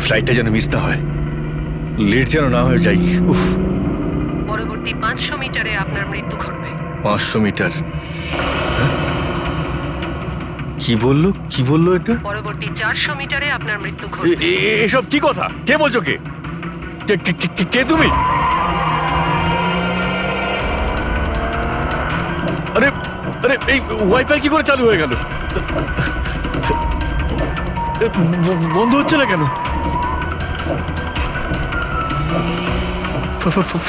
ফ্লাইটটা যেন মিস না হয়, লেট যেন না হয়ে যাই। উফ, পরবর্তী 500 মিটারে আপনার মৃত্যু ঘটবে। 500 মিটার? হ্যাঁ? কি বললো এটা? পরবর্তী 400 মিটারে আপনার মৃত্যু ঘটবে। এসব কি কথা? কে বলছো? কে কে তুমি? আরে আরে এই ওয়াইফাই কি করে চালু হয়ে গেল? বন্ধ হচ্ছে না কেন?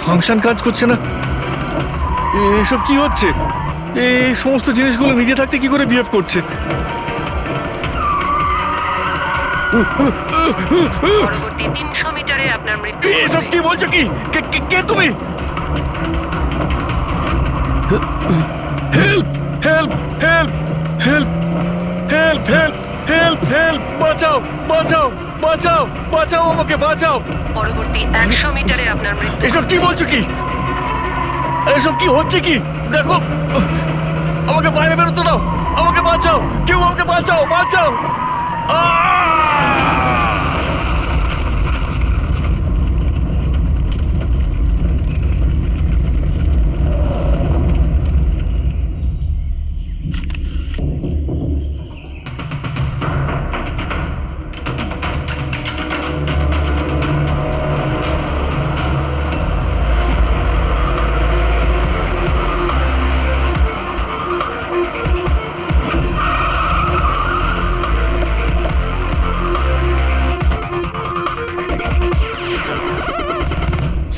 ফাংশন কাজ করছে না? এসব কি হচ্ছে? এই সমস্ত জিনিসগুলো নিজে থাকতে কি করে বিহেভ করছে? পরবর্তী 300 মিটারে আপনার মৃত্যু এসব ঘটবে। কি বলছো? কি কে তুমি? Help help help help help help help help! বাঁচাও বাঁচাও বাঁচাও বাঁচাও, আমাকে বাঁচাও! পরবর্তী 100 মিটারে আপনার মৃত্যু এসব কি বলছো? কি এসব কি হচ্ছে? কি দেখো, আমাকে বাইরে বেরোতে দাও, আমাকে বাঁচাও, কেউ আমাকে বাঁচাও, বাঁচাও!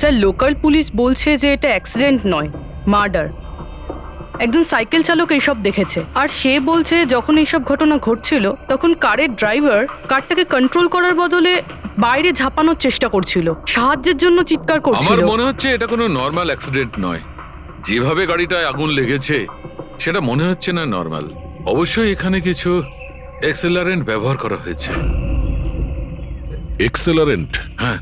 স্যার, লোকাল পুলিশ বলছে যে এটা অ্যাক্সিডেন্ট নয়, মার্ডার। একজন সাইকেল চালক এইসব দেখেছে, আর সে বলছে যখন এইসব ঘটনা ঘটছিল তখন কারের ড্রাইভার কারটাকে কন্ট্রোল করার বদলে বাইরে ঝাঁপানোর চেষ্টা করছিল, সাহায্যের জন্য চিৎকার করছিল। আমার মনে হচ্ছে এটা কোনো নর্মাল অ্যাক্সিডেন্ট নয়। যেভাবে গাড়িটায় আগুন লেগেছে সেটা মনে হচ্ছে না নর্মাল। অবশ্যই এখানে কিছু এক্সেলারেন্ট ব্যবহার করা হয়েছে। এক্সেলারেন্ট? হ্যাঁ,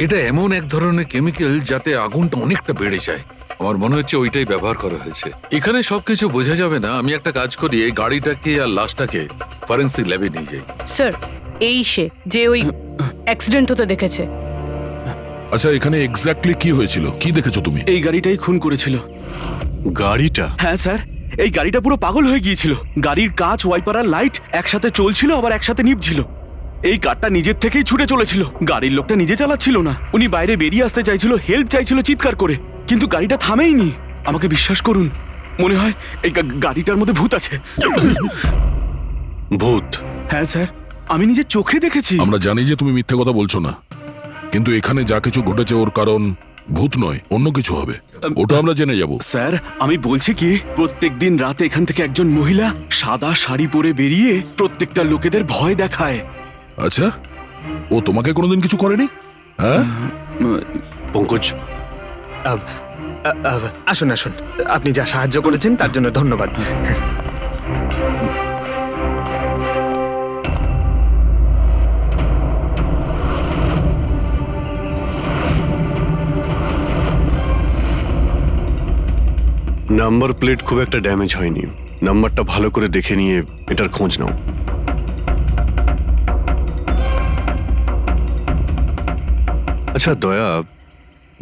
এটা এমন এক ধরনের কেমিক্যাল যাতে আগুনটা অনেকটা বেড়ে যায়। আমার মনে হচ্ছে ওইটাই ব্যবহার করা হয়েছে। এখানে সবকিছু বোঝা যাবে না। আমি একটা কাজ করি, এই গাড়িটাকে আর লাশটাকে ফরেন্সিক ল্যাবে নিয়ে যাই। স্যার, এই সে যে ওই অ্যাক্সিডেন্ট হতে দেখেছে। আচ্ছা, এখানে এক্স্যাক্টলি কি হয়েছিল? কি দেখেছো তুমি? এই গাড়িটাই খুন করেছিল। গাড়িটা? হ্যাঁ স্যার, এই গাড়িটা পুরো পাগল হয়ে গিয়েছিল। গাড়ির কাঁচ, ওয়াইপার আর লাইট একসাথে চলছিল, আবার একসাথে নিভছিল। এই কারটা নিজের থেকেই ছুটে চলেছিল। গাড়ির লোকটা নিজে চালাচ্ছিল না, উনি বাইরে বেরিয়ে আসতে চাইছিল, হেল্প চাইছিল চিৎকার করে, কিন্তু গাড়িটা থামেইনি। আমাকে বিশ্বাস করুন, মনে হয় এই গাড়িটার মধ্যে ভূত আছে। ভূত? হ্যাঁ স্যার, আমি নিজের চোখে দেখেছি। আমরা জানি যে তুমি মিথ্যে কথা বলছো না, কিন্তু এখানে যা কিছু ঘটেছে ওর কারণ ভূত নয়, অন্য কিছু হবে। ওটা আমরা জেনে যাব। স্যার, আমি বলছি কি, প্রত্যেকদিন রাতে এখান থেকে একজন মহিলা সাদা শাড়ি পরে বেরিয়ে প্রত্যেকটা লোকেদের ভয় দেখায়। আচ্ছা, ও তোমাকে কোনোদিন কিছু করেনি? হ্যাঁ? পঙ্কজ, আসুন আসুন, আপনি যা সাহায্য করেছেন তার জন্য ধন্যবাদ। নাম্বার প্লেট খুব একটা ড্যামেজ হয়নি। নাম্বারটা ভালো করে দেখে নিয়ে এটার খোঁজ নাও। আচ্ছা দয়া,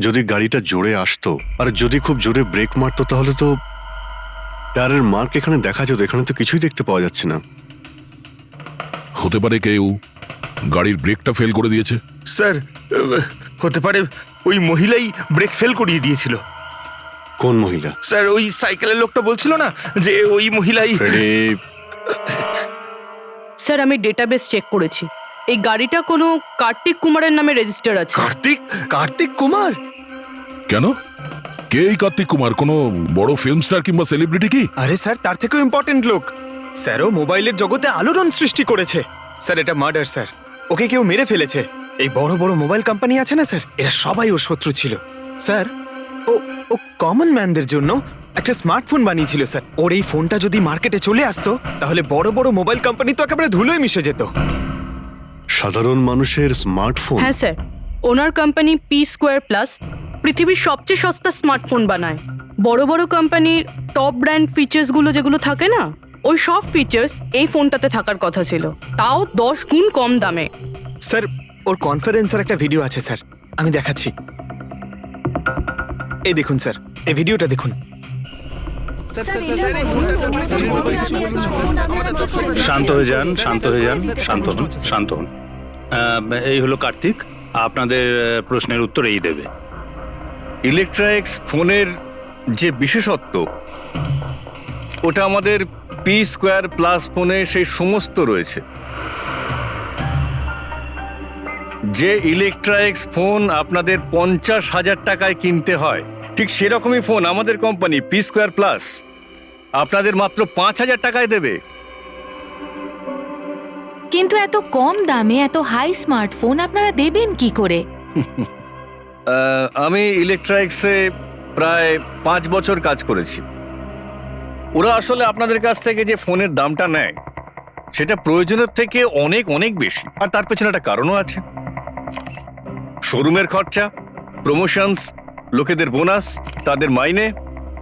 যদি গাড়িটা জোরে আসতো আর যদি খুব জোরে ব্রেক মারতো তাহলে তো টায়ারের মার্ক এখানে দেখা যেত। এখানে তো কিছুই দেখতে পাওয়া যাচ্ছে না। হতে পারে কেউ গাড়ির ব্রেকটা ফেল করে দিয়েছে। স্যার, হতে পারে ওই মহিলাই ব্রেক ফেল করিয়ে দিয়েছিল। কোন মহিলা? স্যার, ওই সাইকেলের লোকটা বলছিল না যে ওই মহিলাই। স্যার, আমি ডেটাবেস চেক করেছি, এই গাড়িটা কোনো কার্তিক কুমারের নামে রেজিস্টার আছে। কার্তিক কুমার? কেন? কে এই কার্তিক কুমার? কোনো বড় ফিল্ম স্টার কিংবা সেলিব্রিটি কি? আরে স্যার, তার থেকেও ইম্পর্টেন্ট লোক। স্যারও মোবাইলের জগতে আলোড়ন সৃষ্টি করেছে। স্যার, এটা মার্ডার স্যার। ওকে কেউ মেরে ফেলেছে। এই বড় বড় মোবাইল কোম্পানি আছে না স্যার, এরা সবাই ওর শত্রু ছিল স্যার। ও কমন ম্যানদের জন্য একটা স্মার্টফোন বানিয়েছিল স্যার। ওর এই ফোনটা যদি মার্কেটে চলে আসতো তাহলে বড় বড় মোবাইল কোম্পানি তো একেবারে ধুলোয় মিশে যেত। সাধারণ মানুষের স্মার্টফোন? হ্যাঁ স্যার, ওনার কোম্পানি P2+ পৃথিবীর সবচেয়ে সস্তা স্মার্টফোন বানায়। বড় বড় কোম্পানির টপ ব্র্যান্ড ফিচার্সগুলো যেগুলো থাকে না, ওই সব ফিচার্স এই ফোনটাতে থাকার কথা ছিল, তাও 10 গুণ কম দামে। স্যার, ওর কনফারেন্সের একটা ভিডিও আছে স্যার, আমি দেখাচ্ছি। এই দেখুন স্যার, এই ভিডিওটা দেখুন। শান্ত হয়ে যান, শান্ত হয়ে যান, শান্ত হন, শান্ত হন। এই হলো কার্তিক, আপনাদের প্রশ্নের উত্তর এই দেবে। ইলেকট্রনিক্স ফোনের যে বিশেষত্ব, ওটা আমাদের পি স্কোয়ার প্লাস ফোনে সেই সমস্ত রয়েছে। যে ইলেকট্রনিক্স ফোন আপনাদের 50,000 টাকায় কিনতে হয়, ঠিক সেরকমই ফোন আমাদের কোম্পানি পি স্কোয়ার প্লাস আপনাদের মাত্র 5,000 টাকায় দেবে। কিন্তু এত কম দামে এত হাই স্মার্টফোন আপনারা দেবেন কি করে? আমি ইলেকট্রনিক্সে প্রায় 5 বছর কাজ করেছি। ওরা আসলে আপনাদের কাছ থেকে যে ফোনের দামটা নেয় সেটা প্রয়োজনের থেকে অনেক অনেক বেশি, আর তার পেছনে একটা কারণও আছে। শোরুমের খরচা, প্রমোশনস, লোকেদের বোনাস, তাদের মাইনে।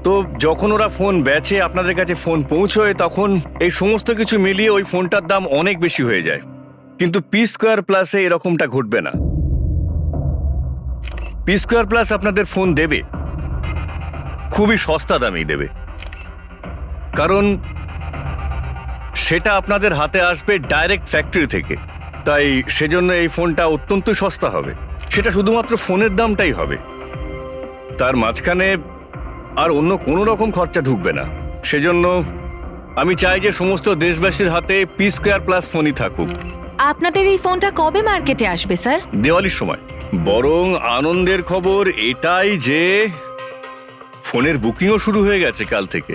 তো যখন ওরা ফোন বেচে, আপনাদের কাছে ফোন পৌঁছয়, তখন এই সমস্ত কিছু মিলিয়ে ওই ফোনটার দাম অনেক বেশি হয়ে যায়। কিন্তু পি স্কোয়ার প্লাসে এরকমটা ঘটবে না। পি স্কোয়ার প্লাস আপনাদের ফোন দেবে খুবই সস্তা দামেই দেবে, কারণ সেটা আপনাদের হাতে আসবে ডাইরেক্ট ফ্যাক্টরি থেকে। তাই সেজন্য এই ফোনটা অত্যন্ত সস্তা হবে। সেটা শুধুমাত্র ফোনের দামটাই হবে, তার মাঝখানে আর অন্য কোনো রকম খরচা ঢুকবে না। সেজন্য আমি চাই যে সমস্ত দেশবাসীর হাতে পি স্কোয়ার প্লাস ফোনই থাকুক। আপনাদের এই ফোনটা কবে মার্কেটে আসবে স্যার? দিওয়ালির সময়। বরং আনন্দের খবর এটাই যে ফোনের বুকিংও শুরু হয়ে গেছে কাল থেকে।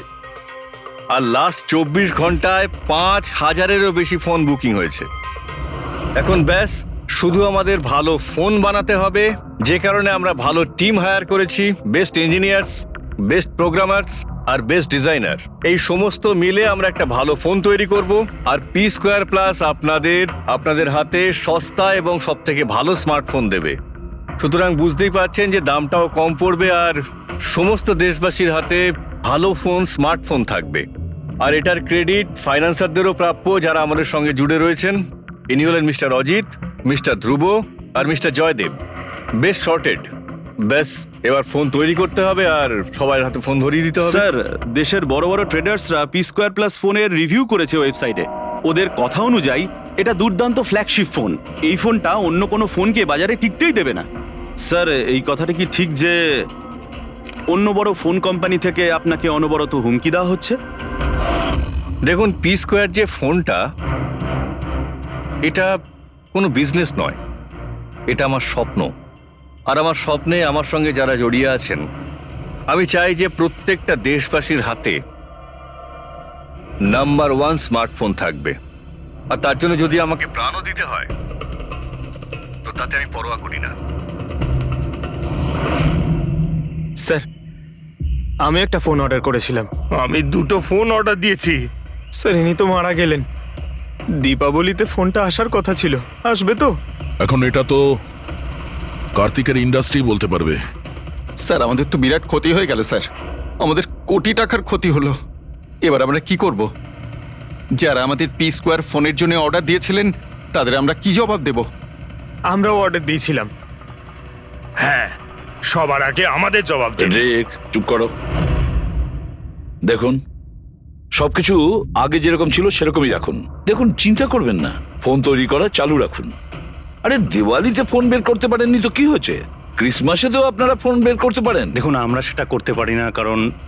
আর লাস্ট 24 ঘন্টায় 5,000-এরও বেশি ফোন বুকিং হয়েছে। এখন ব্যাস শুধু আমাদের ভালো ফোন বানাতে হবে, যে কারণে আমরা ভালো টিম হায়ার করেছি। বেস্ট ইঞ্জিনিয়ার্স, বেস্ট প্রোগ্রামার্স আর বেস্ট ডিজাইনার, এই সমস্ত মিলে আমরা একটা ভালো ফোন তৈরি করব। আর পি স্কোয়ার প্লাস আপনাদের হাতে সস্তা এবং সব থেকে ভালো স্মার্টফোন দেবে। সুতরাং বুঝতেই পারছেন যে দামটাও কম পড়বে, আর সমস্ত দেশবাসীর হাতে ভালো ফোন, স্মার্টফোন থাকবে। আর এটার ক্রেডিট ফাইন্যান্সারদেরও প্রাপ্য, যারা আমাদের সঙ্গে জুড়ে রয়েছেন। ইনি হলেন মিস্টার অজিত, মিস্টার ধ্রুব আর মিস্টার জয়দেব। বেশ শর্টেড। ব্যাস এবার ফোন তৈরি করতে হবে আর সবার হাতে ফোন ধরিয়ে দিতে হবে। স্যার, দেশের বড় বড় ট্রেডার্সরা পি স্কোয়ার প্লাস ফোনের রিভিউ করেছে ওয়েবসাইটে। ওদের কথা অনুযায়ী এটা দুর্দান্ত ফ্ল্যাগশিপ ফোন। এই ফোনটা অন্য কোনো ফোনকে বাজারে টিকতেই দেবে না। স্যার, এই কথাটা কি ঠিক যে অন্য বড় ফোন কোম্পানি থেকে আপনাকে অনবরত হুমকি দেওয়া হচ্ছে? দেখুন, পি স্কোয়ার যে ফোনটা, এটা কোনো বিজনেস নয়, এটা আমার স্বপ্ন। আর আমার স্বপ্নে আমার সঙ্গে যারা জড়িয়ে আছেন, আমি চাই যে প্রত্যেকটা দেশবাসীর হাতে নাম্বার 1 স্মার্টফোন থাকবে। আর তার জন্য যদি আমাকে প্রাণও দিতে হয়, তো তাতে আমি পরোয়া করি না। স্যার, আমি একটা ফোন অর্ডার করেছিলাম। আমি 2টো ফোন অর্ডার দিয়েছি। স্যার, ইনি তো মারা গেলেন। দীপাবলিতে ফোনটা আসার কথা ছিল, আসবে তো? এখন এটা তো কার্তিকের ইন্ডাস্ট্রি বলতে পারবে। স্যার, আমাদের তো বিরাট ক্ষতি হয়ে গেল স্যার। আমাদের কোটি টাকার ক্ষতি হলো। এবার আমরা কি করব? যারা আমাদের পি স্কোয়ার ফোনের জন্য অর্ডার দিয়েছিলেন, তাদের আমরা কি জবাব দেব? আমরাও অর্ডার দিয়েছিলাম। হ্যাঁ, সবার আগে আমাদের জবাব দেব। রেক, চুপ করো। দেখুন, সবকিছু আগে যেরকম ছিল সেরকমই রাখুন। দেখুন, চিন্তা করবেন না, ফোন তৈরি করা চালু রাখুন। আরে দিওয়ালিতে ফোন বের করতে পারেননি তো কি হয়েছে? ক্রিসমাসেতেও আপনারা ফোন বের করতে পারেন। দেখুন, আমরা সেটা করতে পারি না,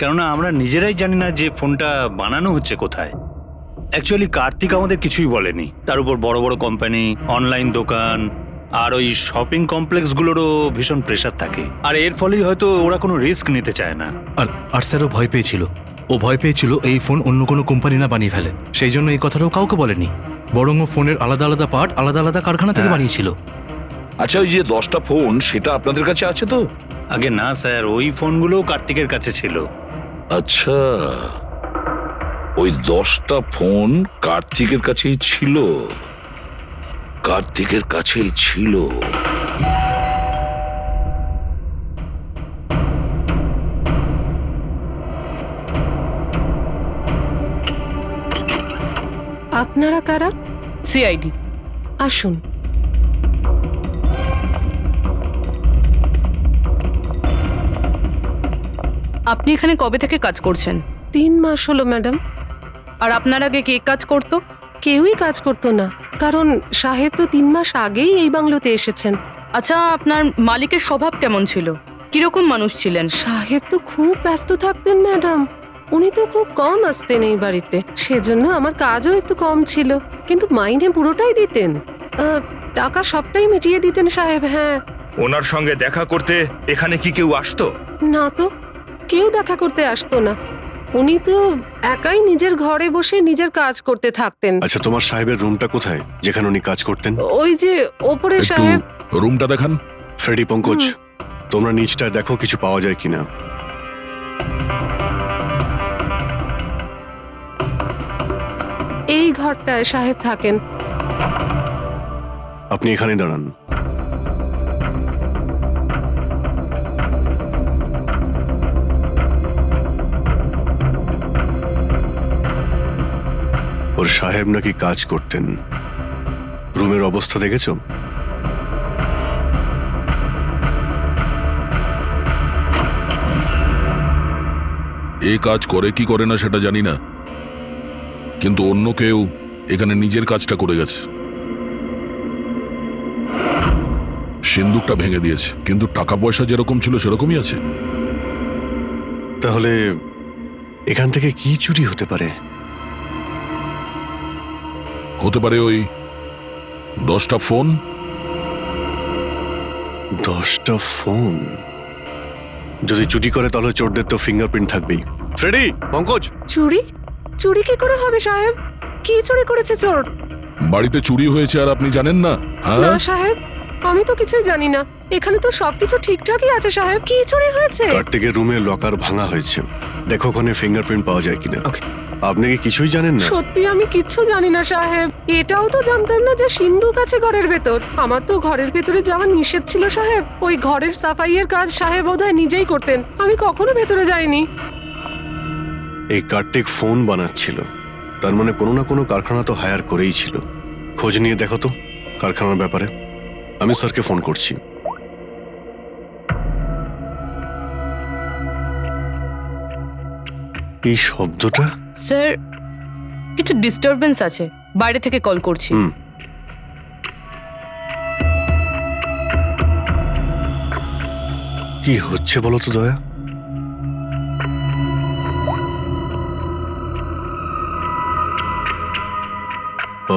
কেননা আমরা নিজেরাই জানি না যে ফোনটা বানানো হচ্ছে কোথায়। অ্যাকচুয়ালি কার্তিক আমাদের কিছুই বলেনি। তার উপর বড় বড় কোম্পানি, অনলাইন দোকান আর ওই শপিং কমপ্লেক্সগুলোরও ভীষণ প্রেশার থাকে। আর এর ফলেই হয়তো ওরা কোনো রিস্ক নিতে চায় না। আর স্যারও ভয় পেয়েছিল। ও ভয় পেয়েছিল এই ফোন অন্য কোনো কোম্পানি না বানিয়ে ফেলে, সেই জন্য এই কথাটাও কাউকে বলেনি। বরং ও ফোনের আলাদা আলাদা পার্ট আলাদা আলাদা কারখানা থেকে বানিয়েছিল। আচ্ছা, ওই যে 10টা ফোন, সেটা আপনাদের কাছে আছে তো? আগে না স্যার, ওই ফোনগুলো কার্তিকের কাছে ছিল। আচ্ছা, ওই 10টা ফোন কার্তিকের কাছেই ছিল। কার্তিকের কাছেই ছিল। আপনারা কারা? সিআইডি। আসুন। আপনি এখানে কবে থেকে কাজ করছেন? 3 মাস হলো ম্যাডাম। আর আপনার আগে কে কাজ করতো? কেউই কাজ করতো না, কারণ সাহেব তো 3 মাস আগেই এই বাংলোতে এসেছেন। আচ্ছা, আপনার মালিকের স্বভাব কেমন ছিল? কিরকম মানুষ ছিলেন? সাহেব তো খুব ব্যস্ত থাকতেন ম্যাডাম। উনি তো খুব কম আসতেন এই বাড়িতে, সেজন্য আমার কাজও একটু কম ছিল, কিন্তু মাইনে পুরোটাই দিতেন। টাকা সবটাই মিটিয়ে দিতেন সাহেব। হ্যাঁ। ওনার সঙ্গে দেখা করতে এখানে কি কেউ আসতো? না তো, কেউ দেখা করতে আসতো না। উনি তো একাই নিজের ঘরে বসে নিজের কাজ করতে থাকতেন। আচ্ছা, তোমার সাহেবের রুমটা কোথায় যেখানে উনি কাজ করতেন? ওই যে ওপরে একটু সাহেব। রুমটা দেখান। ফ্রেডি, পঙ্কজ, তোমরা নিচটায় দেখো কিছু পাওয়া যায় কিনা। এই ঘরটায় সাহেব থাকেন। আপনি এখানে দাঁড়ান। ওর সাহেব নাকি কাজ করতেন। রুমের অবস্থা দেখেছো? এ কাজ করে কি করে না সেটা জানি না, কিন্তু অন্য কেউ এখানে নিজের কাজটা করে গেছে। সিন্দুকটা ভেঙে দিয়েছে, কিন্তু টাকা পয়সা যেরকম ছিল সেরকমই আছে। তাহলে এখান থেকে কি চুরি হতে পারে? হতে পারে ওই 10টা ফোন। 10টা ফোন? যদি চুরি করে তাহলে চোরদের তো ফিঙ্গারপ্রিন্ট থাকবেই। ফ্রেডি, পঙ্কজ। চুরি? চুরি কি করে হবে সাহেব? কি চুরি করেছে চোর? বাড়িতে চুরি হয়েছে আর আপনি জানেন না? না সাহেব, আমি তো কিছুই জানি না। এখানে তো সবকিছু ঠিকঠাকই আছে সাহেব। কি চুরি হয়েছে? কার্তিকের রুমে লকার ভাঙা হয়েছে, দেখো ওখানে ফিঙ্গারপ্রিন্ট পাওয়া যায় কিনা। আপনি কি কিছুই জানেন না? সত্যি আমি কিচ্ছু জানি না সাহেব। এটাও তো জানতাম না যে সিন্ধুক আছে ঘরের ভেতর। আমার তো ঘরের ভেতরে যাওয়া নিষেধ ছিল সাহেব। ওই ঘরের সাফাইয়ের কাজ সাহেব বোধহয় নিজেই করতেন, আমি কখনো ভেতরে যাইনি। এই কার্তিক ফোন বানাচ্ছিল, তার মানে কোনো না কোনো কারখানা তো হায়ার করেই ছিল। খোঁজ নিয়ে দেখো তো কারখানার ব্যাপারে। আমি স্যারকে ফোন করছি। এই শব্দটা? স্যার, কিছু ডিস্টারবেন্স আছে, বাইরে থেকে কল করছি। কি হচ্ছে বলো তো দয়া?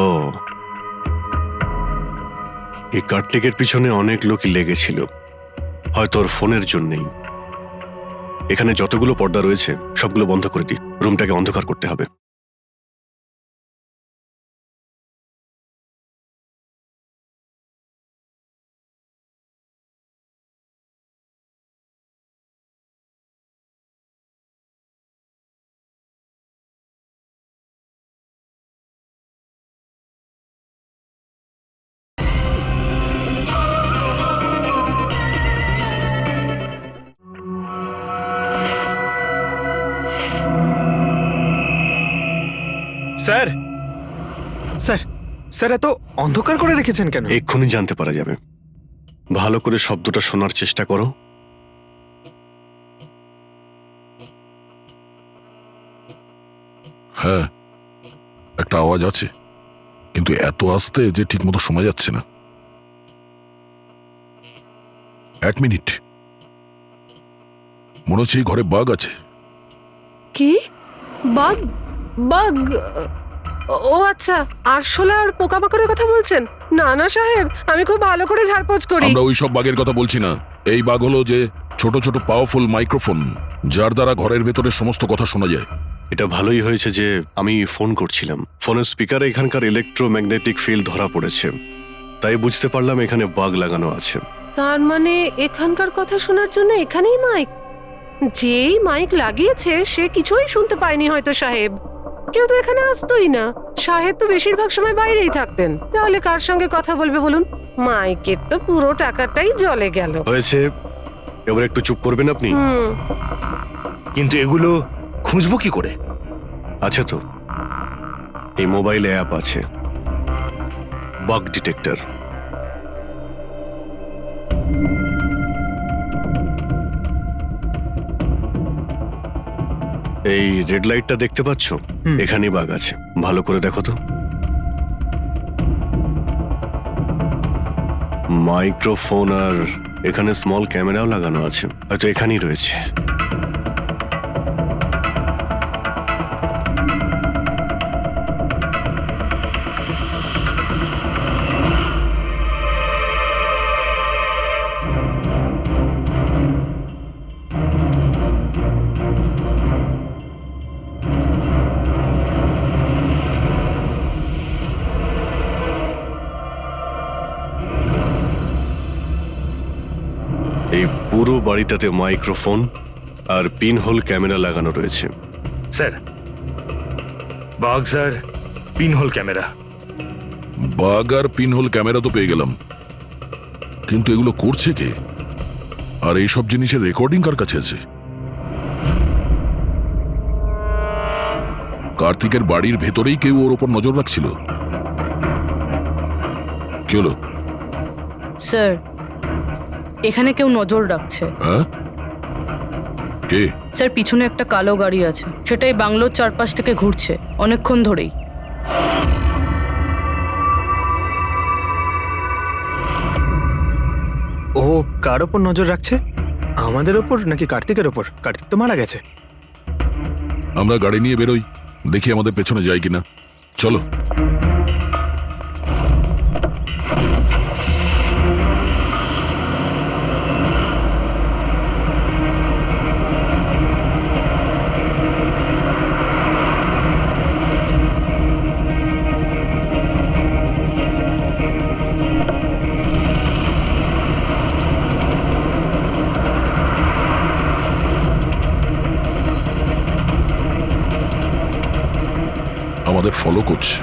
ও, এই কার্তিকের পিছনে অনেক লোকই লেগেছিল, হয়তো ওর ফোনের জন্যই। এখানে যতগুলো পর্দা রয়েছে সবগুলো বন্ধ করে দিই, রুমটাকে অন্ধকার করতে হবে। স্যার, স্যার, স্যার, এত অন্ধকার করে রেখেছেন কেন? এক্ষুনি জানতে পারা যাবে। ভালো করে শব্দটা শোনার চেষ্টা করো। হ্যাঁ, একটা আওয়াজ আছে, কিন্তু এত আস্তে যে ঠিকমতো শোনা যাচ্ছে না। 1 মিনিট, মনে হচ্ছে এই ঘরে বাঘ আছে। কি? বাঘ? বাঘ? ও আচ্ছা, আরশোলা আর পোকামাকড়ের কথা বলছেন? না না সাহেব, আমি খুব ভালো করে ঝাড়পোছ করি। আমরা ওই সব বাঘের কথা বলছি না। এই বাঘ হলো যে ছোট ছোট পাওয়ারফুল মাইক্রোফোন, যার দ্বারা ঘরের ভেতরে সমস্ত কথা শোনা যায়। এটা ভালোই হয়েছে যে আমি ফোন করছিলাম। ফোনের স্পিকারে এখানকার ইলেকট্রোম্যাগনেটিক ফিল্ড ধরা পড়েছে, তাই বুঝতে পারলাম এখানে বাগ লাগানো আছে। তার মানে এখানকার কথা শোনার জন্য এখানেই মাইক? যেই মাইক লাগিয়েছে সে কিছুই শুনতে পায়নি হয়তো সাহেব। কেউ তো এখানে আসতোই না। সাহেব তো বেশিরভাগ সময় বাইরেই থাকতেন, তাহলে কার সঙ্গে কথা বলবে বলুন? মাইকের তো পুরো টাকাটাই জলে গেল। হয়েছে, এবার একটু চুপ করবেন আপনি? কিন্তু এগুলো খুঁজবো কি করে? আছে তো, এই মোবাইলে অ্যাপ আছে, বাগ ডিটেক্টর। এই রেড লাইটটা দেখতে পাচ্ছ? এখানেই বাগ আছে, ভালো করে দেখো তো। মাইক্রোফোন আর এখানে স্মল ক্যামেরাও লাগানো আছে, হয়তো এখানেই রয়েছে। এই পুরো বাড়িটাতে মাইক্রোফোন আর পিনহোল ক্যামেরা লাগানো রয়েছে। Sir, bug sir, pinhole camera. Bug আর পিনহোল ক্যামেরা তো পেয়ে গেলাম, কিন্তু এগুলো করছে কে? আর এইসব জিনিসের রেকর্ডিং কার কাছে আছে? কার্তিকের বাড়ির ভেতরেই কেউ ওর ওপর নজর রাখছিল। কি হলো? স্যার, এখানে কেউ নজর রাখছে। হ্যাঁ, কে? স্যার, পিছনে একটা কালো গাড়ি আছে, সেটাই বাংলোর চারপাশ থেকে ঘুরছে অনেকক্ষণ ধরেই। ও কার ওপর নজর রাখছে? আমাদের ওপর নাকি কার্তিকের ওপর? কার্তিক তো মারা গেছে। আমরা গাড়ি নিয়ে বেরোই, দেখি আমাদের পেছনে যায় কিনা। চলো। আমাদের ফলো করছে।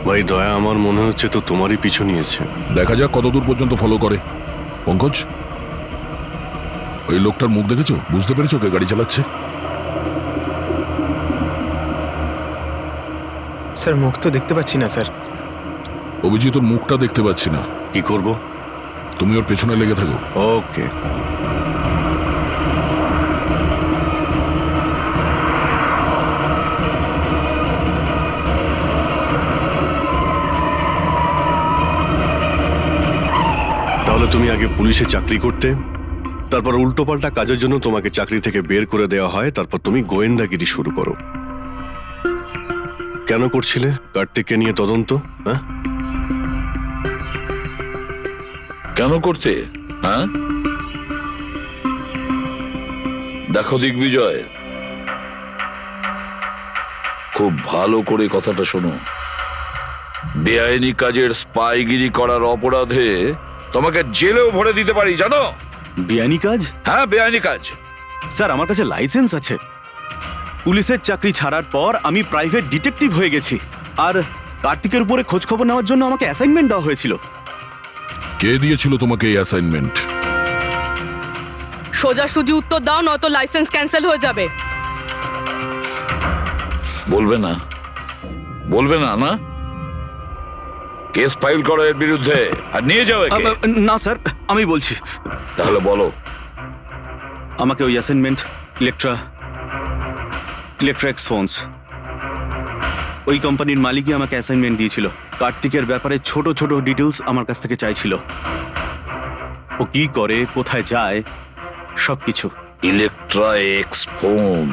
ভাই দয়া, আমার মনে হচ্ছে তো তোমারই পিছু নিয়েছে। দেখা যাক কতদূর পর্যন্ত ফলো করে। পঙ্কজ, ওই লোকটার মুখ দেখেছো? বুঝতে পেরেছো কে গাড়ি চালাচ্ছে? স্যার, মুখ তো দেখতে পাচ্ছি না স্যার। অভিজিৎ, ওর মুখটা দেখতে পাচ্ছি না। কি করব? তুমি ওর পেছনে লেগে থাকো। ওকে। তাহলে তুমি আগে পুলিশে চাকরি করতে, তারপর উল্টোপাল্টা কাজের জন্য তোমাকে চাকরি থেকে বের করে দেওয়া হয়, তারপর তুমি গোয়েন্দাগিরি শুরু করো। কেন করছিলে কার্তিককে নিয়ে তদন্ত? হ্যাঁ, কেন করতে? হ্যাঁ, দেখো দিগ্বিজয়, খুব ভালো করে কথাটা শোনো। বেআইনি কাজের স্পাইগিরি করার অপরাধে তোমাকে জেলেও ভরে দিতে পারি, জানো? বেআইনি কাজ? হ্যাঁ, বেআইনি কাজ। স্যার, আমার কাছে লাইসেন্স আছে। পুলিশের চাকরি ছাড়ার পর আমি প্রাইভেট ডিটেকটিভ হয়ে গেছি, আর কার্তিকের উপরে খোঁজ খবর নেওয়ার জন্য আমাকে অ্যাসাইনমেন্ট দেওয়া হয়েছিল। কে দিয়েছিল তোমাকে এই অ্যাসাইনমেন্ট? সোজাসুজি উত্তর দাও, নয়তো লাইসেন্স ক্যান্সেল হয়ে যাবে। বলবে না? বলবে না? না, কেস ফাইল করো এর বিরুদ্ধে আর নিয়ে যাও একে। না স্যার, আমি বলছি। তাহলে বলো। আমাকে ওই অ্যাসাইনমেন্ট ইলেকট্রাক্স ওই কোম্পানির মালিকই আমাকে অ্যাসাইনমেন্ট দিয়েছিল। কার্তিকের ব্যাপারে ছোট ছোট ডিটেলস আমার কাছ থেকে চাইছিল। ও কি করে, কোথায় যায়, সবকিছু। ইলেকট্রাক্স ফোন।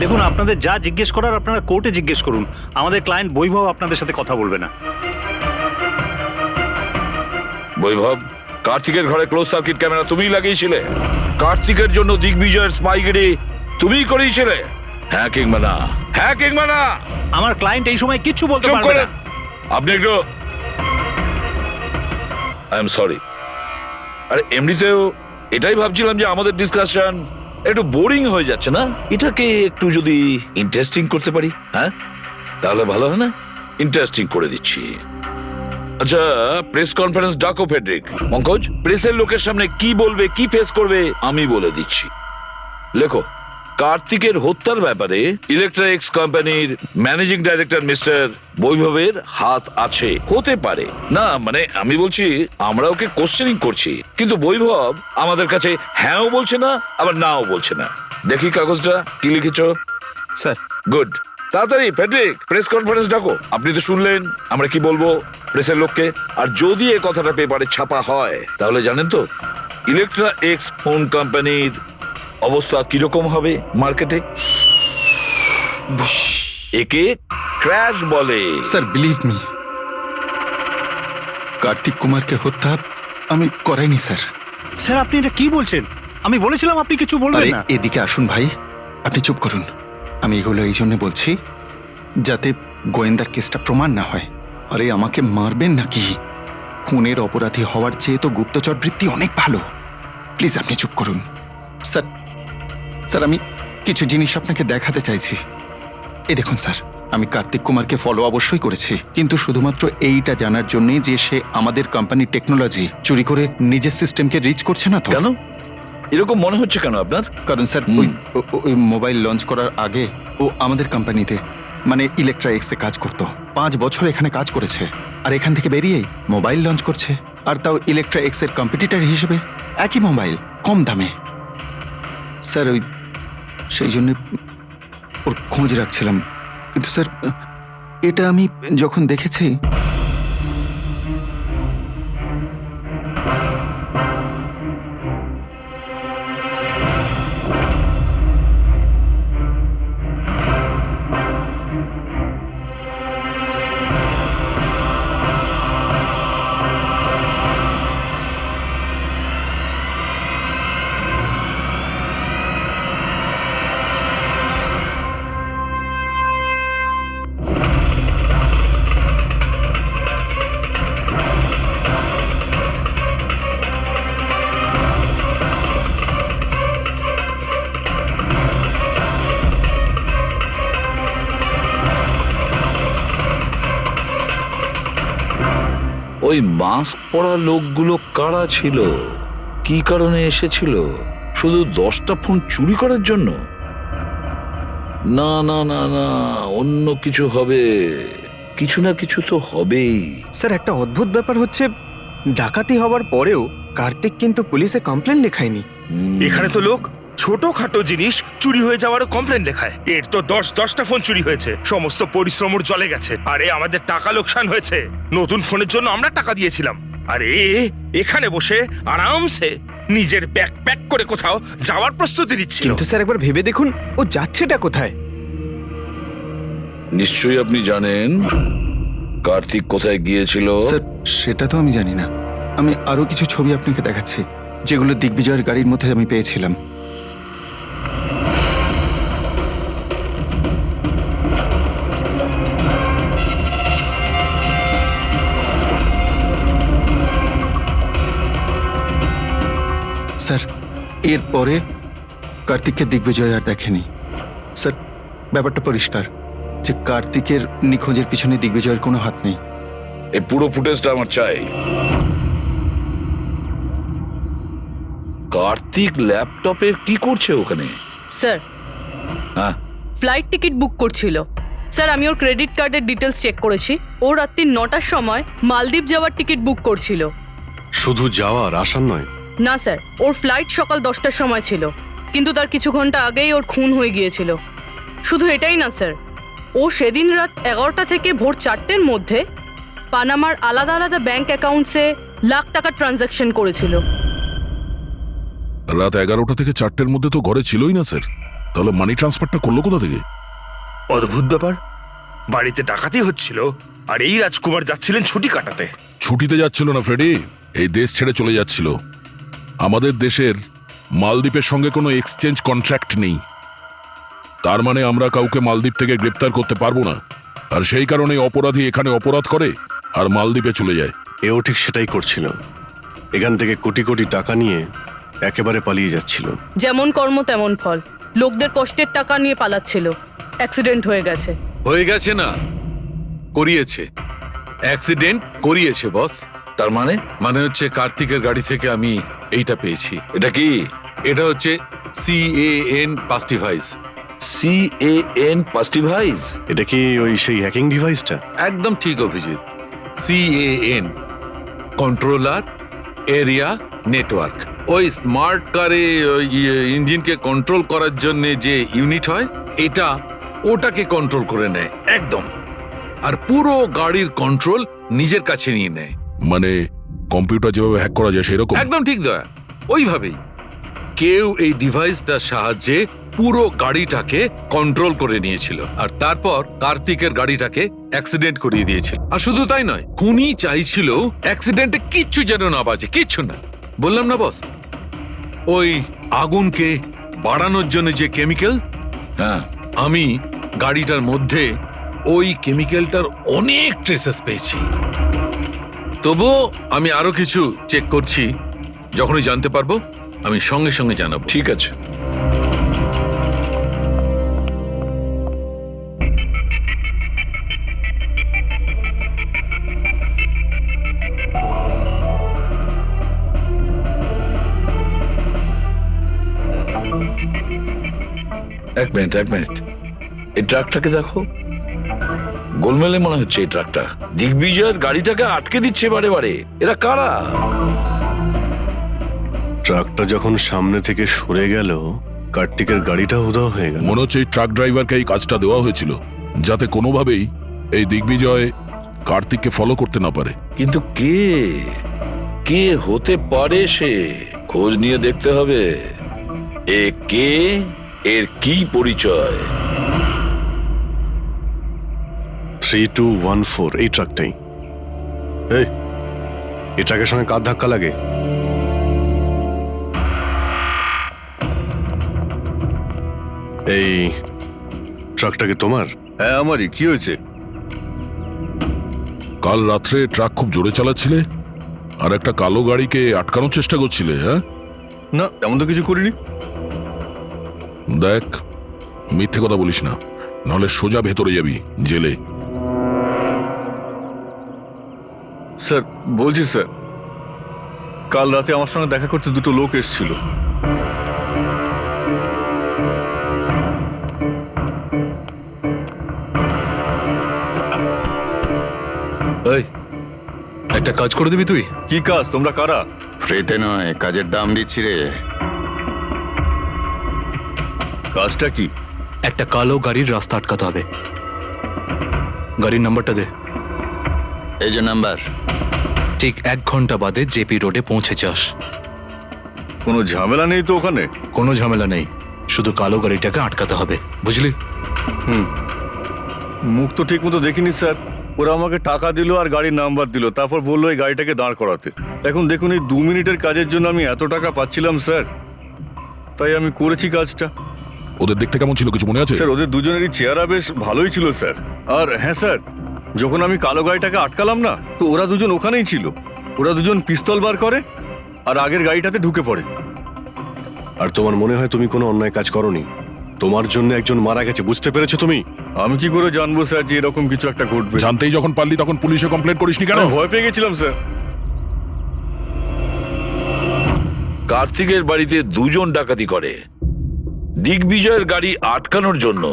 দেখুন, আপনাদের যা জিজ্ঞেস করার আপনারা কোর্টে জিজ্ঞেস করুন। আমাদের ক্লায়েন্ট বৈভব আপনাদের সাথে কথা বলবে না। বৈভব, কার্তিকের ঘরে ক্লোজ সার্কিট ক্যামেরা তুমিই লাগিয়েছিলে? কার্তিকের জন্য দিগ্বিজয়ের স্পাইগিরি তুমিই করিয়েছিলে? হ্যাঁ কিংবা না? হ্যাঁ কিংবা না? আমার ক্লায়েন্ট এই সময় কিচ্ছু বলতে চুপ পারবে করেন। না। আপনি একটু, আই এম সরি। আরে এমনিতেও এটাই ভাবছিলাম যে আমাদের ডিসকাশন একটু বোরিং হয়ে যাচ্ছে না, এটাকে একটু যদি ইন্টারেস্টিং করতে পারি, হ্যাঁ তাহলে ভালো হয় না? ইন্টারেস্টিং করে দিচ্ছি। আচ্ছা, প্রেস কনফারেন্স ডাকো ফেডরিক। পঙ্কজ, প্রেসের লোকের সামনে কি বলবে, কি ফেস করবে আমি বলে দিচ্ছি। লেখো, কার্তিকের হত্যার ব্যাপারে ইলেকট্রনিক্স কোম্পানির ম্যানেজিং ডাইরেক্টর মিস্টার বৈভবের হাত আছে, হতে পারে। না মানে আমি বলছি আমরা ওকে কোশ্চেনিং করছি, কিন্তু বৈভব আমাদের কাছে হ্যাঁও বলছে না আবার নাও বলছে না। দেখি কাগজটা কি লিখেছো। স্যার গুড, তাড়াতাড়ি প্যাট্রিক প্রেস কনফারেন্স ডাকো। আপনি তো শুনলেন আমরা কি বলবো প্রেসের লোককে। আর যদি এই কথাটা পেপারে ছাপা হয় তাহলে জানেন তো ইলেকট্রা এক্স ফোন কোম্পানির অবস্থা কিরকম হবে মার্কেটে। একে ক্র্যাশ বলে। স্যার বিলিভ মি, কার্তিক কুমারকে হত্যা আমি করাইনি স্যার। স্যার আপনি এটা কি বলছেন? আমি বলেছিলাম আপনি কিছু বলবেন আরে না। এদিকে আসুন ভাই, আপনি চুপ করুন। আমি এগুলো এই জন্য বলছি যাতে গোয়েন্দার কেসটা প্রমাণ না হয়। আরে আমাকে মারবেন নাকি? খুনের অপরাধী হওয়ার চেয়ে তো গুপ্তচর বৃত্তি অনেক ভালো। প্লিজ আপনি চুপ করুন। স্যার স্যার আমি কিছু জিনিস আপনাকে দেখাতে চাইছি। এই দেখুন স্যার, আমি কার্তিক কুমারকে ফলো অবশ্যই করেছি, কিন্তু শুধুমাত্র এইটা জানার জন্যে যে সে আমাদের কোম্পানির টেকনোলজি চুরি করে নিজের সিস্টেমকে রিচ করছে না তো। কেন এরকম মনে হচ্ছে কেন আপনার? কারণ স্যার ওই মোবাইল লঞ্চ করার আগে ও আমাদের কোম্পানিতে মানে ইলেকট্রা এক্সে কাজ করতো। 5 বছর এখানে কাজ করেছে, আর এখান থেকে বেরিয়েই মোবাইল লঞ্চ করছে, আর তাও ইলেকট্রা এক্সের কম্পিটিটর হিসেবে। একই মোবাইল, কম দামে। স্যার ওই সেই জন্য ওর খোঁজ রাখছিলাম। কিন্তু স্যার এটা আমি যখন দেখেছি ওই মাস্ক পরা লোকগুলো কারা ছিল, কি কারণে এসেছিল? শুধু 10টা ফোন চুরি করার জন্য? না না না না, অন্য কিছু হবে, কিছু না কিছু তো হবেই। স্যার একটা অদ্ভুত ব্যাপার হচ্ছে, ডাকাতি হওয়ার পরেও কার্তিক কিন্তু পুলিশে কমপ্লেন লেখায়নি। এখানে তো লোক ছোটখাটো জিনিস চুরি হয়ে যাওয়ারও কমপ্লেন লেখায়। এর তো 10টা ফোন চুরি হয়েছে, সমস্ত পরিশ্রম ওর জলে গেছে। আরে আমাদের টাকা লোকসান হয়েছে, নতুন ফোনের জন্য আমরা টাকা দিয়েছিলাম। আরে এখানে বসে আরামসে নিজের ব্যাগ প্যাক করে কোথাও যাওয়ার প্রস্তুতি নিচ্ছিল। কিন্তু স্যার একবার ভেবে দেখুন, ও যাচ্ছেটা কোথায়? নিশ্চয়ই আপনি জানেন কার্তিক কোথায় গিয়েছিল। স্যার সেটা তো আমি জানি না। আমি আরো কিছু ছবি আপনাকে দেখাচ্ছি, যেগুলো দিগ্বিজয়ের গাড়ির মধ্যে আমি পেয়েছিলাম। স্যার এরপরে কার্তিককে দিগ্বিজয় আর দেখেনি। স্যার ব্যাপারটা পরিষ্কার যে কার্তিকের নিখোঁজের পিছনে দিগ্বিজয়ের কোনো হাত নেই। এই পুরো ফুটেজটা আমার চাই। কার্তিক ল্যাপটপের কি করছে ওখানে? স্যার হ্যাঁ, ফ্লাইট টিকিট বুক করছিল। স্যার আমি ওর ক্রেডিট কার্ডের ডিটেলস চেক করেছি। ও রাত্রি 9টার সময় মালদ্বীপ যাওয়ার টিকিট বুক করছিল। শুধু যাওয়ার আসার নয়? না স্যার, ওর ফ্লাইট সকাল 10টার সময় ছিল, কিন্তু তার কিছু ঘন্টা আগেই ওর খুন হয়ে গিয়েছিল। শুধু এটাই না স্যার, ও সেদিন রাত 11টা থেকে ভোর 4টের মধ্যে পানামার আলাদা আলাদা ব্যাংক অ্যাকাউন্টসে লাখ টাকার ট্রানজ্যাকশন করেছিল। রাত 11টা থেকে 4টের মধ্যে তো ঘরে ছিলই না স্যার, তাহলে মানি ট্রান্সফারটা করলো কোথা থেকে? অদ্ভুত ব্যাপার, বাড়িতে ডাকাতি হচ্ছিল আর এই রাজকুমার যাচ্ছিলেন ছুটি কাটাতে। ছুটিতে যাচ্ছিল না ফ্রেডি, এই দেশ ছেড়ে চলে যাচ্ছিল। আমাদের দেশের মালদ্বীপের সঙ্গে কোনো এক্সচেঞ্জ কন্ট্রাক্ট নেই, তার মানে আমরা কাউকে মালদ্বীপ থেকে গ্রেপ্তার করতে পারবো না। আর সেই কারণে অপরাধী এখানে অপরাধ করে আর মালদ্বীপে চলে যায়। এও ঠিক সেটাই করছিল, এখান থেকে কোটি কোটি টাকা নিয়ে একেবারে পালিয়ে যাচ্ছিল। যেমন কর্ম তেমন ফল, লোকদের কষ্টের টাকা নিয়ে পালাচ্ছিল। অ্যাক্সিডেন্ট হয়ে গেছে। হয়ে গেছে না, করিয়েছে। অ্যাক্সিডেন্ট করিয়েছে বস। তার মানে? মানে হচ্ছে কার্তিকের গাড়ি থেকে আমি এইটা পেয়েছি। এটা কি? এটা হচ্ছে CAN পাস্টিভাইজ। CAN পাস্টিভাইজ? এটা কি ওই সেই হ্যাকিং ডিভাইসটা? একদম ঠিক Abhijit. CAN controller area network. ওই স্মার্ট কারে ইঞ্জিনকে কন্ট্রোল করার জন্য যে ইউনিট হয়, এটা ওটাকে কন্ট্রোল করে নেয় একদম, আর পুরো গাড়ির কন্ট্রোল নিজের কাছে নিয়ে নেয়। মানে কম্পিউটার যেভাবে হ্যাক করা যায় সেরকম? একদম ঠিক দয়া, ওইভাবেই। কেউ এই ডিভাইসটার সাহায্যে পুরো গাড়িটাকে কন্ট্রোল করে নিয়েছিল, আর তারপর কার্তিকের গাড়িটাকে অ্যাক্সিডেন্ট করিয়ে দিয়েছিল। আর শুধু তাই নয়, খুনি চাইছিল অ্যাক্সিডেন্টে কিচ্ছু যেন না বাজে, কিচ্ছু না। বললাম না বস, ওই আগুনকে বাড়ানোর জন্য যে কেমিক্যাল, হ্যাঁ, আমি গাড়িটার মধ্যে ওই কেমিক্যালটার অনেক ট্রেসেস পেয়েছি। তবুও আমি আরো কিছু চেক করছি, যখনই জানতে পারবো আমি সঙ্গে সঙ্গে জানাবো। ঠিক আছে। এক মিনিট এই ট্রাকটাকে দেখো, গোলমেলে মনে হচ্ছে এই ট্রাকটা। দিগ্বিজয়ের গাড়িটাকে আটকে দিচ্ছে বারে বারে। এরা কারা? ট্রাকটা যখন সামনে থেকে সরে গেল, কার্তিকের গাড়িটা উধাও হয়ে গেল। মনে হচ্ছে এই ট্রাক ড্রাইভারকে এই কাজটা দেওয়া হয়েছিল যাতে কোনোভাবেই এই দিগ্বিজয় কার্তিককে ফলো করতে না পারে। কিন্তু কে হতে পারে সে? খোঁজ নিয়ে দেখতে হবে। এ কে, এর কি পরিচয়? 3214 এই ট্রাকটাই। এই ট্রাকের সঙ্গে কার ধাক্কা লাগে? এই ট্রাকটা কি তোমার? হ্যাঁ আমারই। কি হয়েছে? কাল রাত্রে ট্রাক খুব জোরে চালাচ্ছিলে আর একটা কালো গাড়িকে আটকানোর চেষ্টা করছিলে। হ্যাঁ, না তেমন তো কিছু করিনি। দেখ, মিথ্যে কথা বলিস না, নাহলে সোজা ভেতরে যাবি জেলে। স্যার বলছি স্যার, কাল রাতে আমার সঙ্গে দেখা করতে দুটো লোক এসেছিল। এই, একটা কাজ করে দিবি তুই? কি কাজ? তোমরা কারা? ফ্রিতে নয়, কাজের দাম দিচ্ছি রে। কাজটা কি? একটা কালো গাড়ির রাস্তা আটকাতে হবে। গাড়ির নাম্বারটা দে। এই যে নাম্বার। ঠিক 1 ঘন্টা বাদে জেপি রোডে পৌঁছে যাস। কোনো ঝামেলা নেই তো ওখানে? কোনো ঝামেলা নেই, শুধু কালো গাড়িটাকে আটকাতে হবে, বুঝলি? মুখ তো ঠিক মতো দেখিনি স্যার। ওরা আমাকে টাকা দিল আর গাড়ির নাম্বার দিল, তারপর বললো এই গাড়িটাকে দাঁড় করাতে। এখন দেখুন, এই 2 মিনিটের কাজের জন্য আমি এত টাকা পাচ্ছিলাম স্যার, তাই আমি করেছি কাজটা। ওদের দেখতে কেমন ছিল কিছু মনে আছে? স্যার ওদের দুজনেরই চেহারা বেশ ভালোই ছিল স্যার। আর হ্যাঁ স্যার, যখন আমি কালো গাড়িটাকে আটকালাম না, তো ওরা দুজন ওখানেই ছিল। ওরা দুজন পিস্তল বার করে আর আগের গাড়িটাতে ঢুকে পড়ে। আর তোমার মনে হয় তুমি কোনো অন্যায় কাজ করনি? তোমার জন্য একজন মারা গেছে, বুঝতে পেরেছো তুমি? আমি কি করে জানবো স্যার যে এরকম কিছু একটা ঘটবে? জানতেই যখন পারলি তখন পুলিশে কমপ্লেন করিসনি কেন? আমি ভয় পেয়ে গেছিলাম স্যার। কার্তিকের বাড়িতে 2 জন ডাকাতি করে। দিগ্বিজয়ের গাড়ি আটকানোর জন্য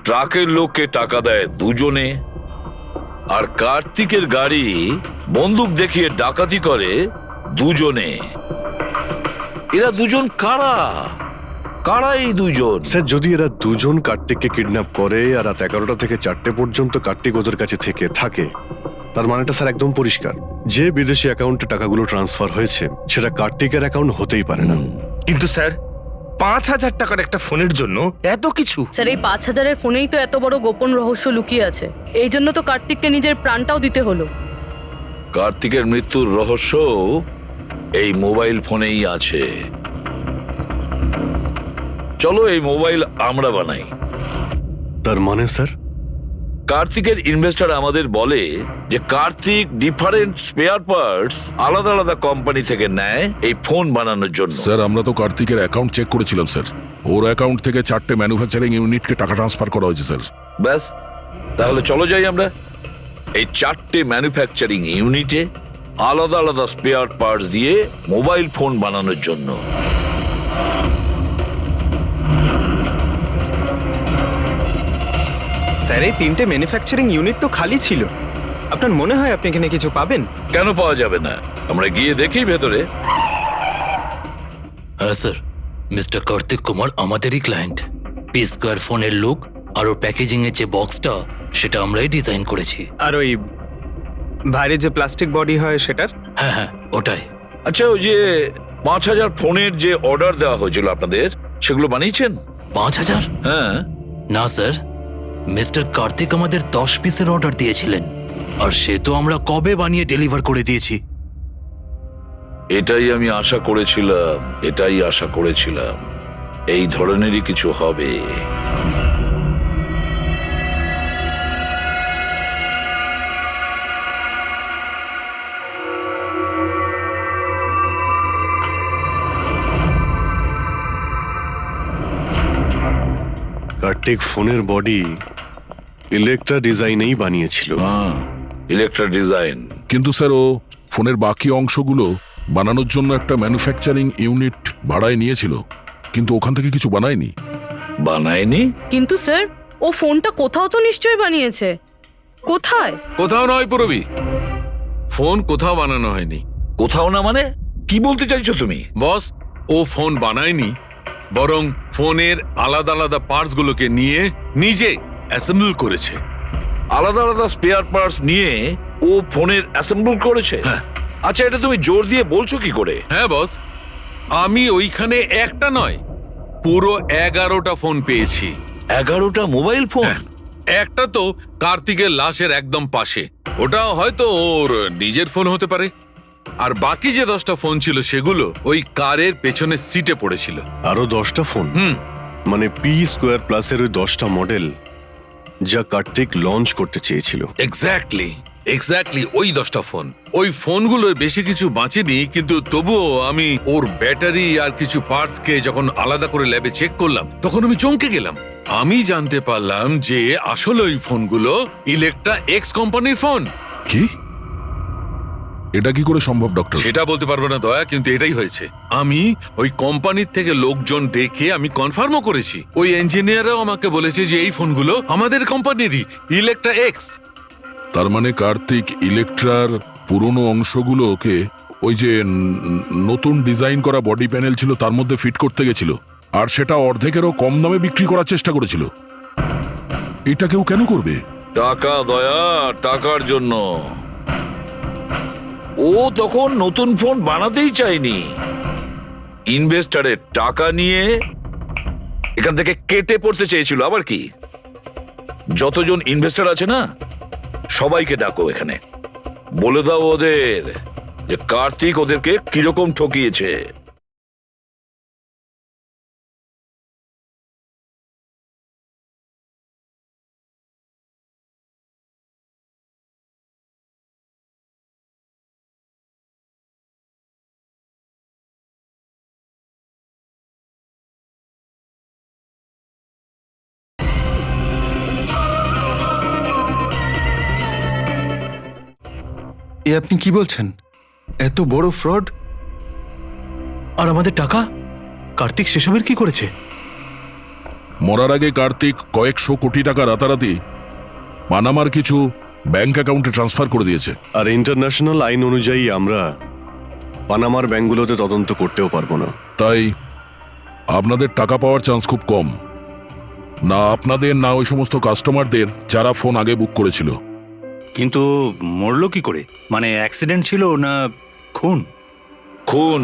ট্রাকের লোককে টাকা দেয় 2 জনে, আর কার্তিকের গাড়ি বন্দুক দেখিয়ে ডাকাতি করে 2 জনে। এরা 2 জন কারা? কারা এই 2 জন? স্যার, যদি এরা 2 জন কার্তিককে কিডন্যাপ করে আর রাত 11টা থেকে 4টে পর্যন্ত কার্তিক ওদের কাছে থাকে, তার মানেটা স্যার একদম পরিষ্কার। যে বিদেশি অ্যাকাউন্টে টাকাগুলো ট্রান্সফার হয়েছে সেটা কার্তিকের অ্যাকাউন্ট হতেই পারে না। কিন্তু স্যার 5,000 টাকার একটা ফোনের জন্য এত কিছু? স্যার, এই 5,000-এর ফোনেই তো এত বড় গোপন রহস্য লুকিয়ে আছে। এই জন্য তো কার্তিককে নিজের প্রাণটাও দিতে হলো। কার্তিকের মৃত্যুর রহস্য এই মোবাইল ফোনেই আছে। চলো এই মোবাইল আমরা বানাই। তার মানে স্যার? কার্তিকের ইনভেস্টর আমাদের বলে যে কার্তিক ডিফারেন্ট স্পেয়ার পার্টস আলাদা আলাদা কোম্পানি থেকে নেয় এই ফোন বানানোর জন্য। স্যার, আমরা তো কার্তিকের অ্যাকাউন্ট চেক করেছিলাম স্যার। ওর অ্যাকাউন্ট থেকে 4টে ম্যানুফ্যাকচারিং ইউনিটকে টাকা ট্রান্সফার করা হয়েছে স্যার। ব্যাস, তাহলে চলো যাই আমরা এই 4টে ম্যানুফ্যাকচারিং ইউনিটে আলাদা আলাদা স্পেয়ার পার্টস দিয়ে মোবাইল ফোন বানানোর জন্য। স্যার এই 3টে ম্যানুফ্যাকচারিং ইউনিট তো খালি ছিল। আপনার মনে হয় আপনি এখানে কিছু পাবেন? কেন পাওয়া যাবে না? আমরা গিয়ে দেখি ভেতরে। হ্যাঁ স্যার, মিস্টার কার্তিক কুমার আমাদেরই ক্লায়েন্ট। পি স্কোয়ার ফোনের লুক আর ওর প্যাকেজিং এর যে বক্সটা সেটা আমরাই ডিজাইন করেছি। আর ওই বাইরে যে প্লাস্টিক বডি হয় সেটার? হ্যাঁ হ্যাঁ, ওটাই। আচ্ছা, ওই যে 5,000 ফোনের যে অর্ডার দেওয়া হয়েছিল আপনাদের, সেগুলো বানিয়েছেন? 5,000? হ্যাঁ। না স্যার, মিস্টার কার্তিক আমাদের 10 পিসের অর্ডার দিয়েছিলেন, আর সে তো আমরা কবে বানিয়ে ডেলিভার করে দিয়েছি। এটাই আমি আশা করেছিলাম, এই ধরনেরই কিছু হবে। কার্তিক ফোনের বডি ইলেকট্রা ডিজাইনেই বানিয়েছিল। হ্যাঁ, ইলেকট্রা ডিজাইন। কিন্তু স্যার ও ফোনের বাকি অংশগুলো বানানোর জন্য একটা ম্যানুফ্যাকচারিং ইউনিট ভাড়ায় নিয়েছিল, কিন্তু ওখান থেকে কিছু বানায়নি। বানায়নি? কিন্তু স্যার ও ফোনটা কোথাও তো নিশ্চয়ই বানিয়েছে। কোথায়? কোথাও নয় পুরবি, ফোন কোথাও বানানো হয়নি। কোথাও না মানে কি বলতে চাইছো তুমি? বস, ও ফোন বানায়নি, বরং ফোনের আলাদা আলাদা পার্টস গুলোকে নিয়ে নিজে অ্যাসেম্বল করেছে। আলাদা আলাদা স্পেয়ার পার্টস নিয়ে ও ফোনের অ্যাসেম্বল করেছে? হ্যাঁ। আচ্ছা, এটা তুমি জোর দিয়ে বলছো কি করে? হ্যাঁ বস, আমি ওইখানে একটা নয়, পুরো 11টা ফোন পেয়েছি। 11টা মোবাইল ফোন? একটা তো কার্তিকের লাশের একদম পাশে, ওটা হয়তো ওর নিজের ফোন হতে পারে। আর বাকি যে 10টা ফোন ছিল সেগুলো ওই কারের পেছনের সিটে পড়েছিল। আরো 10টা ফোন? মানে পি স্কোয়ার প্লাসের ওই 10টা মডেল যা কার্তিক লঞ্চ করতে চেয়েছিল। এক্স্যাক্টলি ওই 10টা ফোন। ওই ফোনগুলোর বেশি কিছু বাঁচেনি, কিন্তু তবুও আমি ওর ব্যাটারি আর কিছু পার্টস কে যখন আলাদা করে ল্যাবে চেক করলাম, তখন আমি চমকে গেলাম। আমি জানতে পারলাম যে আসলে ওই ফোনগুলো ইলেকট্রা এক্স কোম্পানির ফোন। কি? এটা কি করে সম্ভব ডক্টর? সেটা বলতে পারবো না দয়া, কিন্তু এটাই হয়েছে। আমি ওই কোম্পানির থেকে লোকজন ডেকে আমি কনফার্মও করেছি। ওই ইঞ্জিনিয়াররাও আমাকে বলেছে যে এই ফোনগুলো আমাদের কোম্পানিরই, ইলেকট্রা এক্স। তার মানে কার্তিক ইলেকট্রার পুরনো অংশগুলোকে ওই যে নতুন ডিজাইন করা বডি প্যানেল ছিল তার মধ্যে ফিট করতে গেছিল, আর সেটা অর্ধেকেরও কম দামে বিক্রি করার চেষ্টা করেছিল। এটা কেউ কেন করবে? টাকা দয়া, টাকার জন্য। ও তখন নতুন ফোন বানাতেই চায়নি, ইনভেস্টরের টাকা নিয়ে এখান থেকে কেটে পড়তে চেয়েছিল। আবার কি? যতজন ইনভেস্টর আছে না, সবাইকে ডাকো এখানে, বলে দাও ওদের যে কার্তিক ওদেরকে কিরকম ঠকিয়েছে। এ আপনি কি বলছেন? এত বড় ফ্রড? আর আমাদের টাকা? কার্তিক সেসবের কি করেছে? মরার আগে কার্তিক কয়েকশো কোটি টাকা রাতারাতি পানামার কিছু ব্যাংক অ্যাকাউন্টে ট্রান্সফার করে দিয়েছে। আর ইন্টারন্যাশনাল আইন অনুযায়ী আমরা পানামার ব্যাংকগুলোতে তদন্ত করতেও পারবো না। তাই আপনাদের টাকা পাওয়ার চান্স খুব কম। না আপনাদের, না ওই সমস্ত কাস্টমারদের যারা ফোন আগে বুক করেছিল। কিন্তু মরলো কি করে? মানে অ্যাক্সিডেন্ট ছিল না খুন? খুন।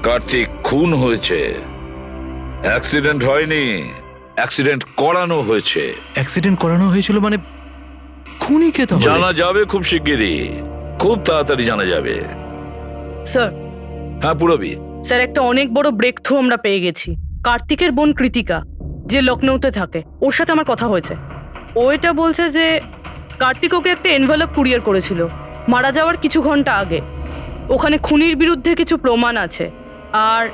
কার্তিক খুন হয়েছে, অ্যাক্সিডেন্ট হয়নি। অ্যাক্সিডেন্ট করানো হয়েছে। অ্যাক্সিডেন্ট করানো হয়েছিল মানে খুনি কে? তাহলে জানা যাবে খুব শিগগিরই, খুব তাড়াতাড়ি জানা যাবে। স্যার। হ্যাঁ পুরবি। স্যার, একটা অনেক বড় ব্রেক থ্রু আমরা পেয়ে গেছি। কার্তিকের বোন কৃতিকা, যে লখনৌতে থাকে, ওর সাথে আমার কথা হয়েছে। ও এটা বলছে যে কার্তিক ওকে একটা এনভেলপ কুরিয়ার করেছিল মারা যাওয়ার কিছু ঘন্টা আগে। ওখানে খুনির বিরুদ্ধে কিছু প্রমাণ আছে, আর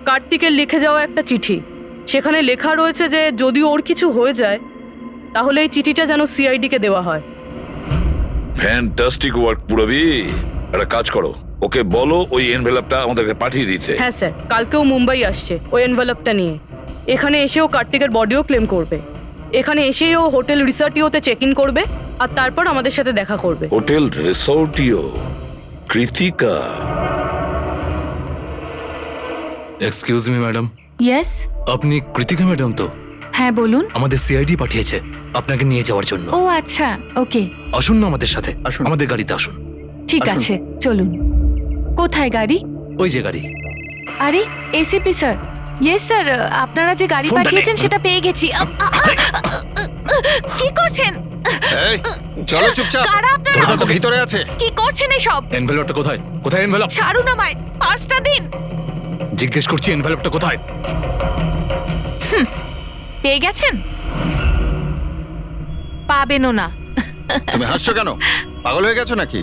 কার্তিকের লিখে যাওয়া একটা চিঠি। সেখানে লেখা রয়েছে যে যদি ওর কিছু হয়ে যায় তাহলে এই চিঠিটা যেন সিআইডিকে দেওয়া হয়। ফ্যান্টাস্টিক ওয়ার্ক পুরবি। একটা কাজ করো, ওকে বলো ওই এনভেলপটা আমাদেরকে পাঠিয়ে দিতে। হ্যাঁ স্যার, কালকেও মুম্বাই আসছে ওই এনভেলপটা নিয়ে। এখানে এসেও কার্তিকের বডিও ক্লেম করবে। এখানে এসেই ও হোটেল রিসর্টিওতে চেক ইন করবে আর তারপর আমাদের সাথে দেখা করবে। Hotel Resortio, Kritika. Excuse me madam, yes, আপনি কৃতিকা ম্যাডাম তো? হ্যাঁ বলুন। আমাদের সিআইডি পাঠিয়েছে আপনাকে নিয়ে যাওয়ার জন্য। ও আচ্ছা, ওকে, আসুন না আমাদের সাথে, আসুন। আমাদের গাড়িতে আসুন। ঠিক আসুন। আছে, চলুন। কোথায় গাড়ি? ওই যে গাড়ি। আরে এসিপি স্যার, ইয়েস স্যার, আপনারা যে গাড়ি ফোনটা পাঠিয়েছেন নে। সেটা পেয়ে গেছি। কি করছেন? এই চলো চুপচাপ, কারা আপনারা? ওরা তো ভিতরে আছে। কি করছেন এসব? এনভেলপটা কোথায়? কোথায় এনভেলপ? ছাড়ুন আমায়, পার্সটা দিন। জিজ্ঞেস করছি এনভেলপটা কোথায়? পেয়ে গেছেন? পাবেনও না। তুমি হাসছো কেন? পাগল হয়ে গেছো নাকি?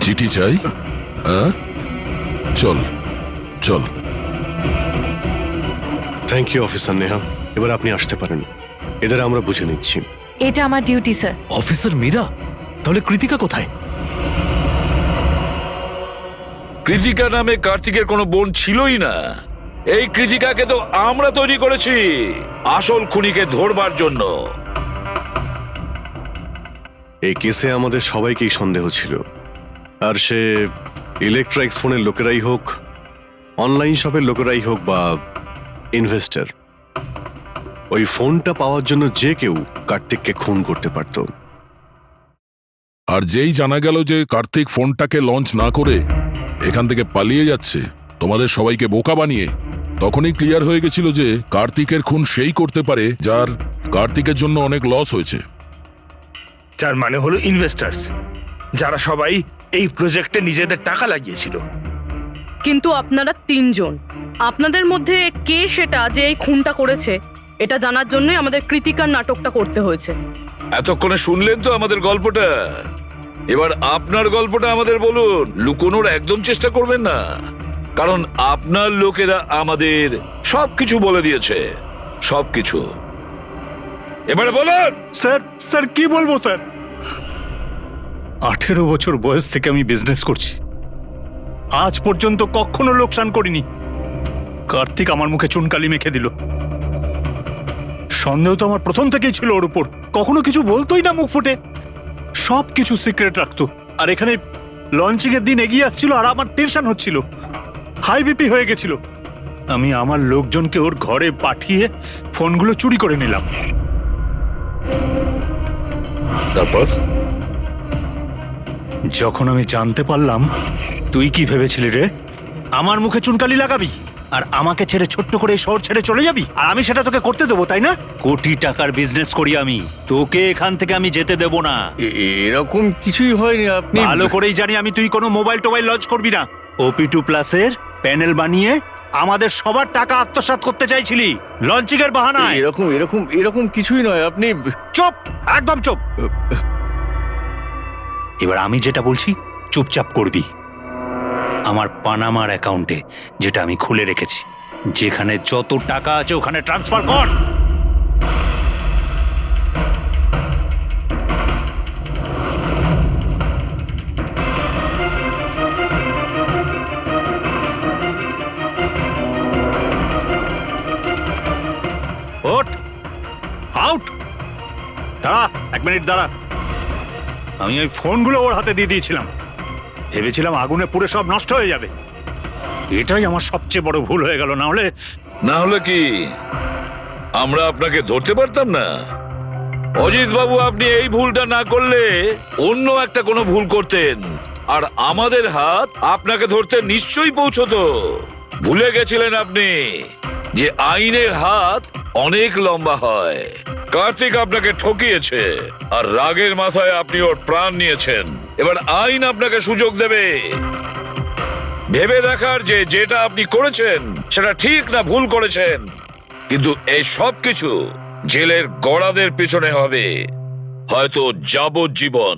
চিঠি চাই? চল চল। থ্যাংক ইউ অফিসার নেহা, এবার আপনি আসতে পারেন, এদের আমরা বুঝে নিচ্ছি। এটা আমার ডিউটি স্যার। অফিসার মীরা, তাহলে কৃতিকা কোথায়? কৃতিকা নামে কার্তিকের কোনো বোন ছিলই না। এই কৃতিকাকে তো আমরা তৈরি করেছি আসল খুনিকে ধরবার জন্য। এই কেসে আমাদের সবাইকেই সন্দেহ ছিল, আর সে ইলেকট্রনিক্স ফোনের লোকেরাই হোক, অনলাইন শপের লোকেরাই হোক বা ইনভেস্টর, ওই ফোনটা পাওয়ার জন্য যে কেউ কার্তিককে খুন করতে পারত। আর যেই জানা গেল যে কার্তিক ফোনটাকে লঞ্চ না করে এখান থেকে পালিয়ে যাচ্ছে তোমাদের সবাইকে বোকা বানিয়ে, তখনই ক্লিয়ার হয়ে গেছিল যে কার্তিকের খুন সেই করতে পারে যার কার্তিকের জন্য অনেক লস হয়েছে। যার মানে হলো ইনভেস্টার্স, যারা সবাই এই প্রজেক্টে নিজেদের টাকা লাগিয়েছিল। কিন্তু আপনারা তিনজন, আপনাদের মধ্যে কে সেটা যে এই খুনটা করেছে এটা জানার জন্যই আমাদের কৃতিকার নাটকটা করতে হয়েছে। এতক্ষণে শুনলেন তো আমাদের গল্পটা, এবার আপনার গল্পটা আমাদের বলুন। লুকোনোর একদম চেষ্টা করবেন না, কারণ আপনার লোকেরা আমাদের সবকিছু বলে দিয়েছে, সবকিছু। এবারে বলুন। স্যার কি বলবো স্যার? 18 বছর বয়স থেকে আমি বিজনেস করছি, আজ পর্যন্ত কখনো লোকসান করিনি। কার্তিক আমার মুখে চুনকালি মেখে দিল। সন্দেহ তো আমার প্রথম থেকেই ছিল ওর উপর, কখনো কিছু বলতোই না মুখ ফুটে, সব কিছু সিক্রেট রাখতো। আর এখানে লঞ্চিং এর দিন এগিয়ে আসছিল আর আমার টেনশন হচ্ছিল, হাই বিপি হয়ে গেছিল। আমি আমার লোকজনকে ওর ঘরে পাঠিয়ে ফোনগুলো চুরি করে নিলাম। তারপর যখন আমি জানতে পারলাম, তুই কি ভেবেছিলি রে? আমার মুখে চুনকালি লাগাবি আর আমাকে ছেড়ে ছোট্ট করে শহর ছেড়ে চলে যাবি, আর আমি সেটা তোকে করতে দেবো, তাই না? কোটি টাকার বিজনেস করি আমি, তোকে এখান থেকে আমি যেতে দেবো না। এরকম কিছুই হয়নি। আপনি ভালো করেই জানি আমি তুই কোনো মোবাইল টোবাইল লঞ্চ করবি না। OP2 প্লাসের প্যানেল বানিয়ে আমাদের সবার টাকা আত্মসাৎ করতে চাইছিলি লঞ্চিং এর বাহানায়। এরকম এরকম এরকম কিছুই নয়। আপনি চুপ, একদম চুপ। এবার আমি যেটা বলছি চুপচাপ করবি। আমার পানামার অ্যাকাউন্টে, যেটা আমি খুলে রেখেছি, যেখানে যত টাকা আছে ওখানে ট্রান্সফার কর। ওঠ, আউট। দাঁড়া, 1 মিনিট দাঁড়া। আমি ওই ফোনগুলো ওর হাতে দিয়ে দিয়েছিলাম, ভেবেছিলাম আগুনে পুড়ে সব নষ্ট হয়ে যাবে। এটাই আমার সবচেয়ে বড় ভুল হয়ে গেল, না হলে কি আমরা আপনাকে ধরতে পারতাম না? অজিত বাবু, আপনি এই ভুলটা না করলে অন্য একটা কোনো ভুল করতেন, আর আমাদের হাত আপনাকে ধরতে নিশ্চয়ই পৌঁছতো। ভুলে গেছিলেন আপনি যে আইনের হাত অনেক লম্বা হয়। কার্তিক আপনাকে ঠকিয়েছে, আর রাগের মাথায় আপনি ওর প্রাণ নিয়েছেন। এবার আইন আপনাকে সুযোগ দেবে ভেবে দেখার যে যেটা আপনি করেছেন সেটা ঠিক না ভুল করেছেন। কিন্তু এই সব কিছু জেলের গড়াদের পিছনে হবে, হয়তো যাবজ্জীবন।